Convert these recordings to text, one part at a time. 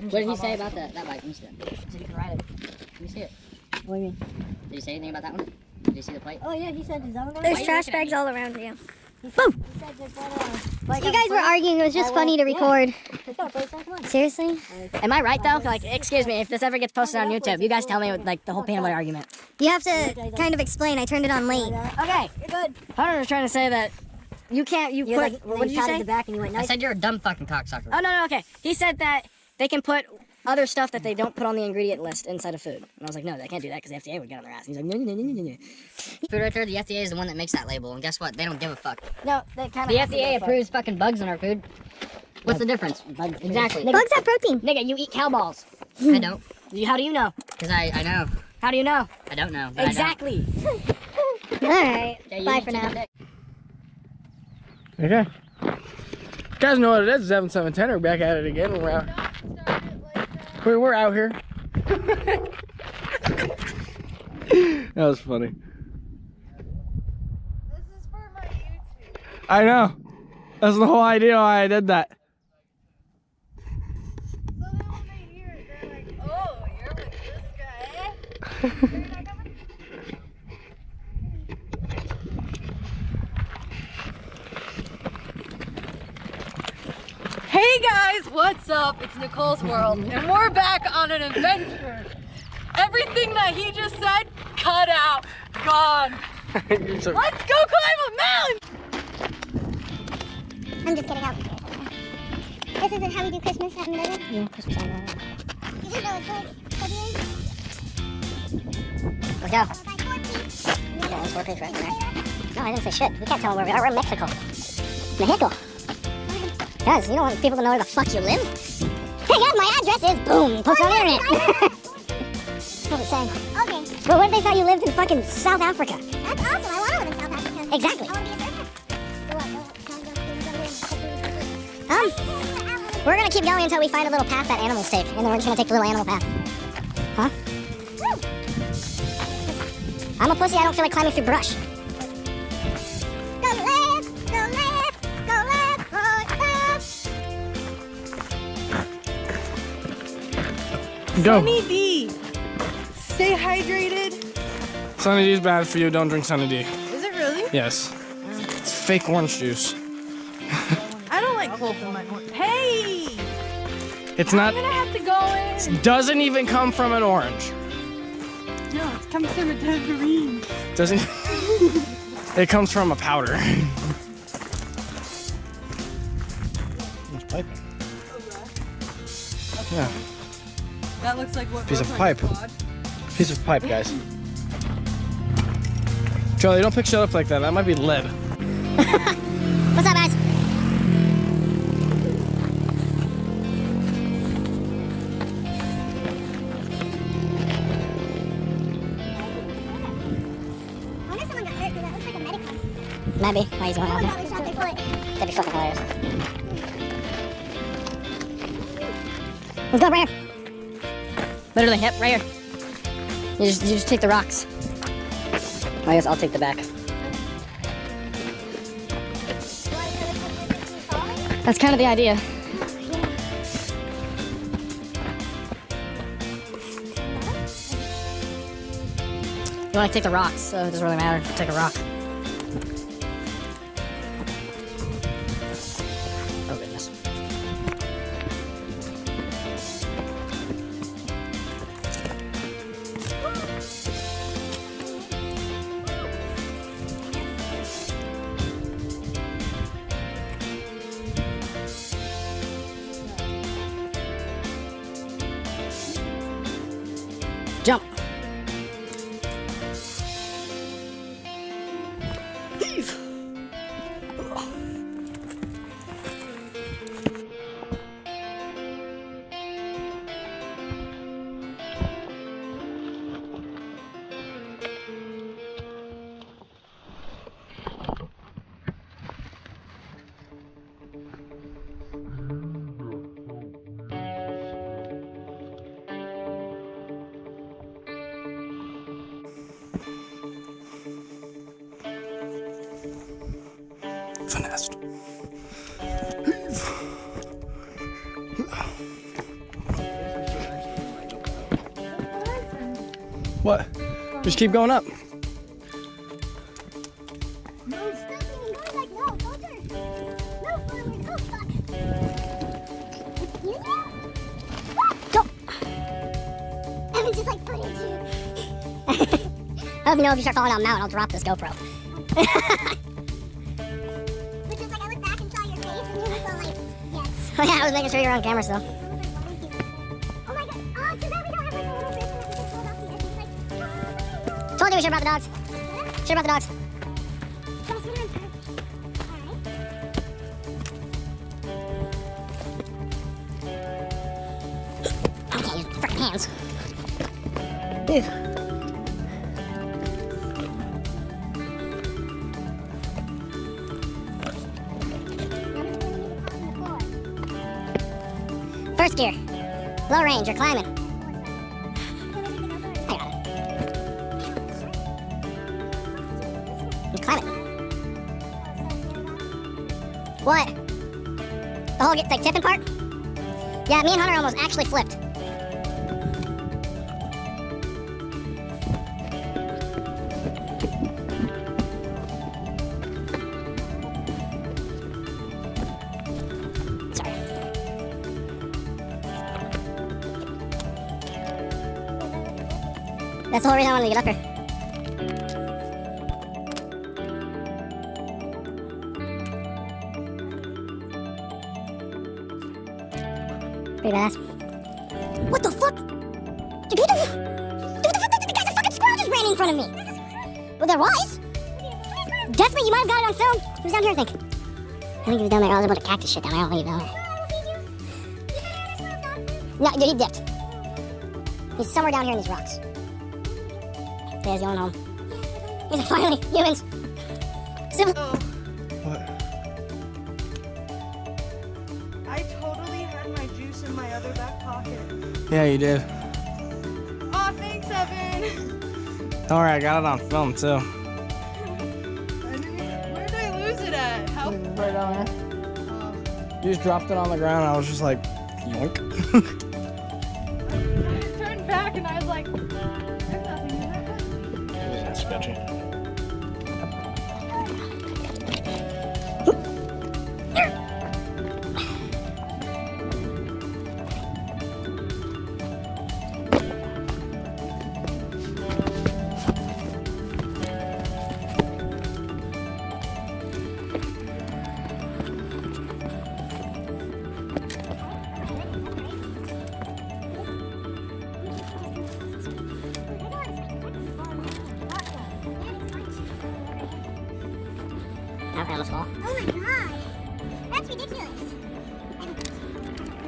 What did he say about that bike? Let me see that. He said you can ride it. Let me see it. What do you mean? Did he say anything about that one? Did you see the plate? Oh yeah, he said There's trash bags all around you. Boom! You guys were arguing. It was just funny to record. Seriously? Am I right though? Like, excuse me, if this ever gets posted on YouTube, you guys tell me like the whole peanut butter argument. You have to kind of explain. I turned it on late. Okay. You're good. Hunter was trying to say that you can't. You put. Like, what did you say? The back and you went, nice. I said you're a dumb fucking cocksucker. Uh, Oh no, okay. He said that they can put other stuff that they don't put on the ingredient list inside of food. And I was like, no, they can't do that because the FDA would get on their ass. And he's like, no. Food right there, the FDA is the one that makes that label. And guess what? They don't give a fuck. No, they kind of. The FDA approves fucking bugs in our food. What's the difference? Exactly. Bugs have protein. Nigga, you eat cow balls. I don't. How do you know? Because I know. How do you know? I don't know. But Exactly. All right. Yeah, Bye for now. Okay. You guys know what it is. 7710. We're back at it again. We're out. We're out here. That was funny. This is for my YouTube. I know. That's the whole idea why I did that. So then when they hear it, they're like, oh, you're with this guy. You're not coming? Hey guys, what's up? It's Nicole's World, and we're back on an adventure. Everything that he just said, cut out, gone. Let's go climb a mountain! I'm just kidding out. This isn't how we do Christmas at Minnesota. Yeah, Christmas time. You didn't know it's like February? Let's go. Yeah, there's 4 pigs right there. No, I didn't say shit. We can't tell them where we are. We're in Mexico. Mexico. Guys, you don't want people to know where the fuck you live? Hey guys, my address is boom. Post it on the internet. That's what it's saying. Okay. Well, what if they thought you lived in fucking South Africa? That's awesome. I want to live in South Africa. Exactly. I want to be a surfer. We're gonna keep going until we find a little path that animals take, and then we're just gonna take the little animal path. Huh? I'm a pussy, I don't feel like climbing through brush. Go left, go left, go left, right, left. Go. Sunny D, stay hydrated. Sunny D is bad for you. Don't drink Sunny D. Is it really? Yes. It's fake orange juice. I don't like cold in my orange. Hey! It's not. I'm gonna have to go in. Doesn't even come from an orange. No, it comes from a tangerine. Doesn't. It comes from a powder. It's piping. Yeah. That looks like what Piece of goes on your pipe. quad. Piece of pipe, guys. Charlie, don't pick shit up like that. That might be lead. What's up, guys? I wonder if someone got hurt because that looks like a medical. Maybe. Why he's going out there? Probably shot their foot. That'd be fucking hilarious. Let's go, right here. Literally, yep, right here. You just take the rocks. I guess I'll take the back. That's kind of the idea. You want to take the rocks, so it doesn't really matter. Take a rock. Oh goodness. Jump. Finessed. What? Just keep going up. Just like put it I don't know if you start falling down a mountain, I'll drop this GoPro. Which is like I look back and saw your face and you were so like, yes. Oh yeah, I was making sure you were on camera still. Oh my god. Oh, too bad we don't have like a little bit that we can hold up here. Like, told you we should have brought the dogs. Should have brought the dogs. I can't use freaking hands. Ew. First gear. Low range, you're climbing. I got it. You're climbing. What? The whole like tipping part? Yeah, me and Hunter almost actually flipped. That's the whole reason I wanted to get up here. Pretty badass. What the fuck? Dude, what the fuck? The fucking squirrel just ran in front of me. Well, there was. Definitely, you might have got it on film. He was down here, I think. I think he was down there. Oh, there's a bunch of cactus shit down there. I don't think he was down there. No, dude, he dipped. He's somewhere down here in these rocks. He's going home. He's like, finally, humans. What? I totally had my juice in my other back pocket. Yeah, you did. Oh, thanks, Evan. Don't worry, I got it on film too. Where did I lose it at? How? Right down there. Oh. You just dropped it on the ground. I was just like, yoink. I turned back and I was like, there's nothing in there. That's sketchy. Okay, almost fall. Oh my god. That's ridiculous.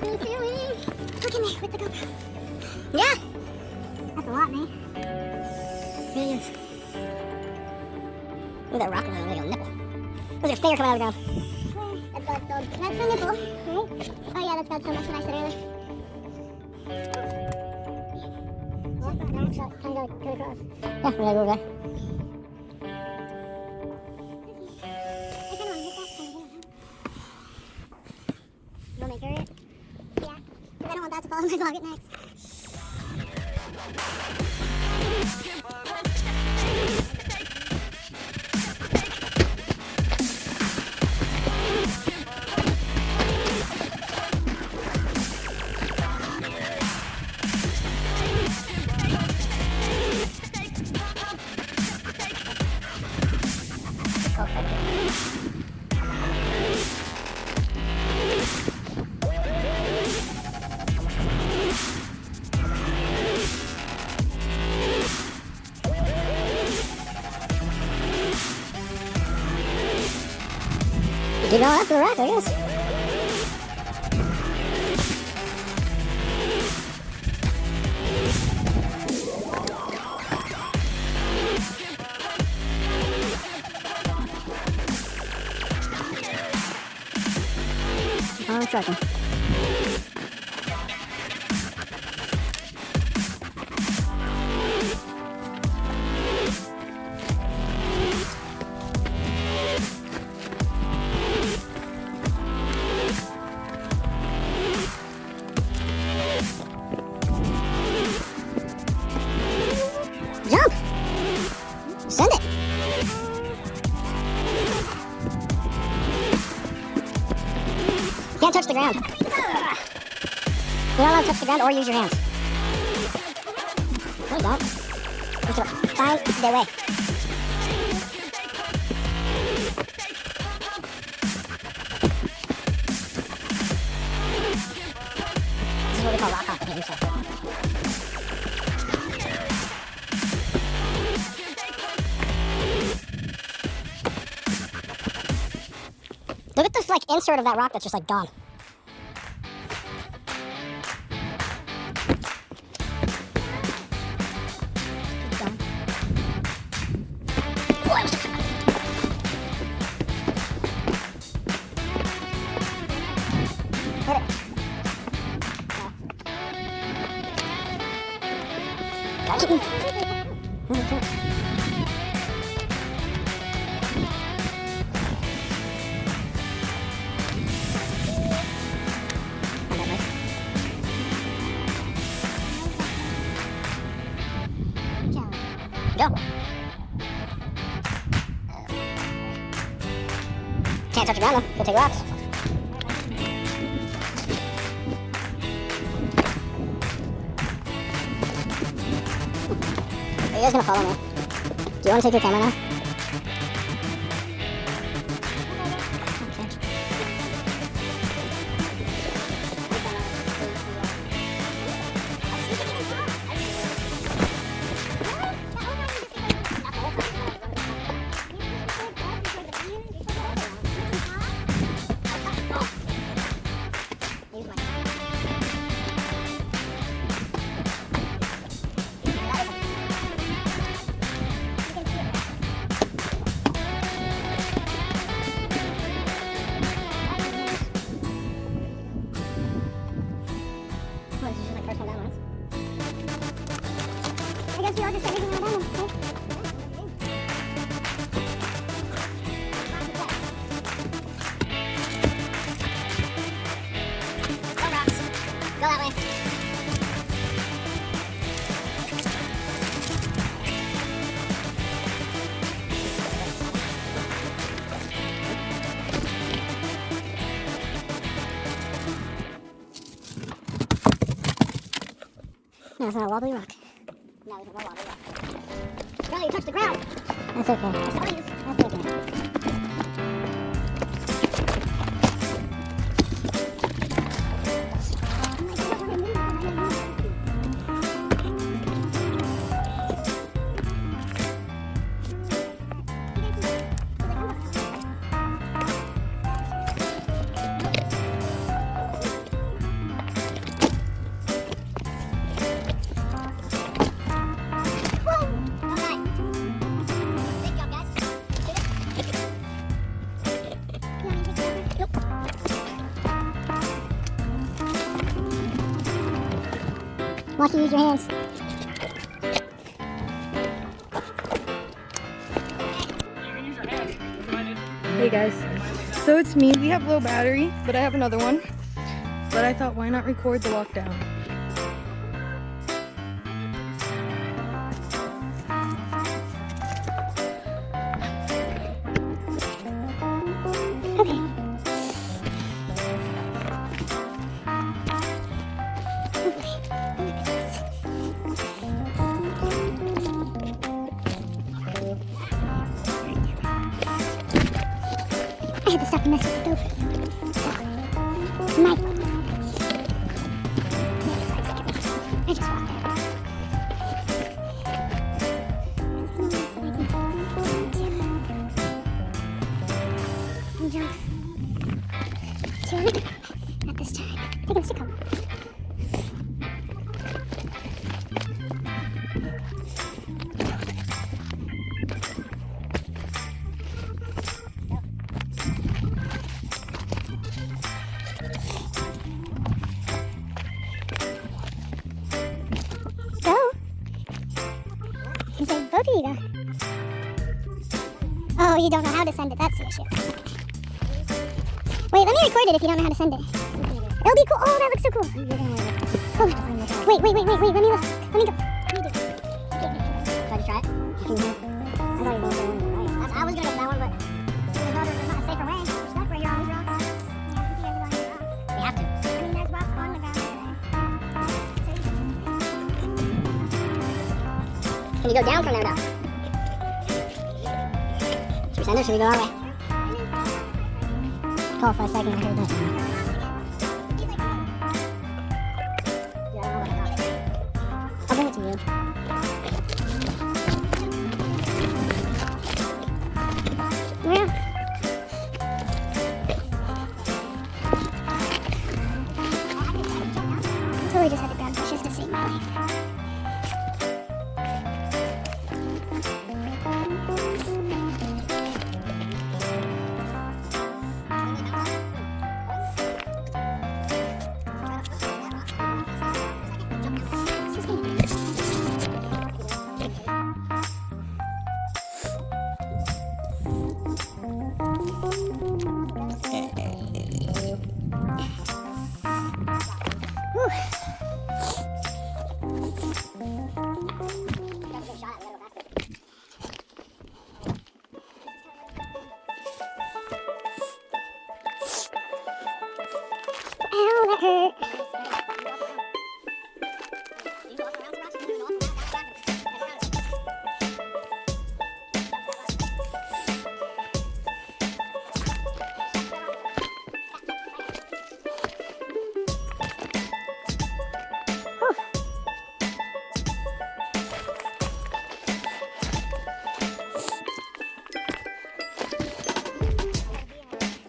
Look at me with the GoPro. Yeah. That's a lot, man. Really is. Look at that rock over there, like a nipple. Look at a finger coming out of the ground. That's God's dog. That's the nipple, right? Oh yeah, that's God's dog. That's what I said earlier. Well, now I'm trying to go across. Yeah, we're gonna go over there. You want me to carry it? Yeah. Because I don't want that to fall in my pocket next. Keep going after the rock, I guess. I'm trucking. Can't touch the ground. You're not allowed to touch the ground or use your hands. No, you don't. You have to find their way. This is what we call rock hopping here, so. Look at this like insert of that rock that's just like gone. It's gone. Oh, I was just... Hit it. No. Got it. Go. Can't touch the ground though. Go take rocks. Are you guys gonna follow me? Do you want to take your camera now? I guess we all just everything on down. Go rocks. Go that way. No, it's not a wobbly rock. No, it's a wobbly rock. No, you touched the ground. That's okay. That's okay. Watch you use your hands. Hey guys, so it's me. We have low battery, but I have another one. But I thought, why not record the walk down? I had to stop and mess with the dope. My fault. I just walked out. Jump. Not this time. Take him, stick him. You say both of you go. Oh, you don't know how to send it. That's the issue. Wait, let me record it if you don't know how to send it. It'll be cool. Oh, that looks so cool. Oh. Wait. Let me look. Let me go. Let me do it. Should I just try it? I thought you were going to right. I was going to go that one, but there's not a safer way. Stuck where you're on these rocks. Yeah, I think you guys are on these rocks. Can you go down from there, though? Should we send it? Should we go our way? Call for a second. I heard that. Yeah, I don't know what I got. I'll bring it to you. Yeah. Totally just had to grab bushes to save my life. Ow, that hurt.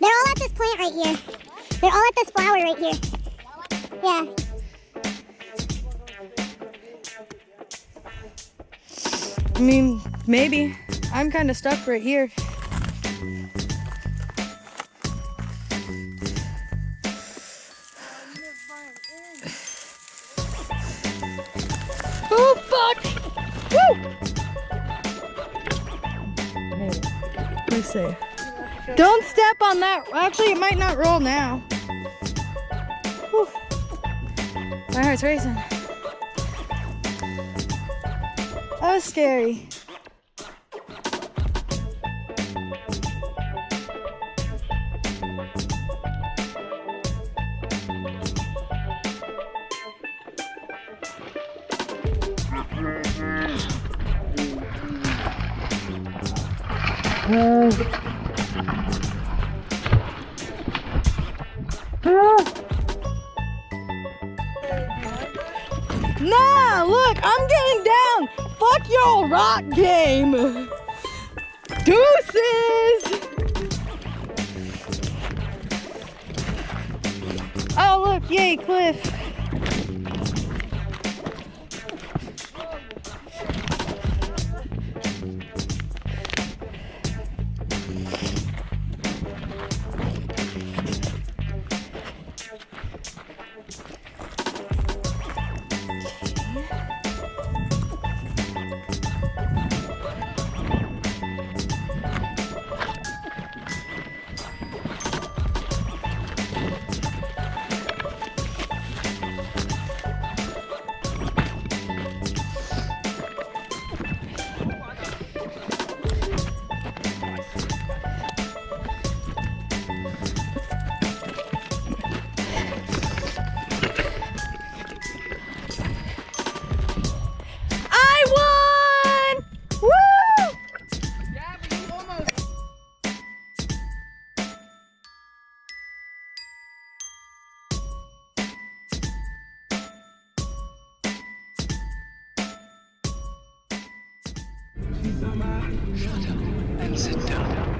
They're all at this plant right here. They're all at this flower right here. Yeah. I mean, maybe. I'm kind of stuck right here. Oh, fuck! Woo! Let me see. Don't step on that. Actually, it might not roll now. Whew. My heart's racing. That was scary. Nah, look, I'm getting down. Fuck your rock game. Deuces. Oh, look, yay, cliff. And sit down.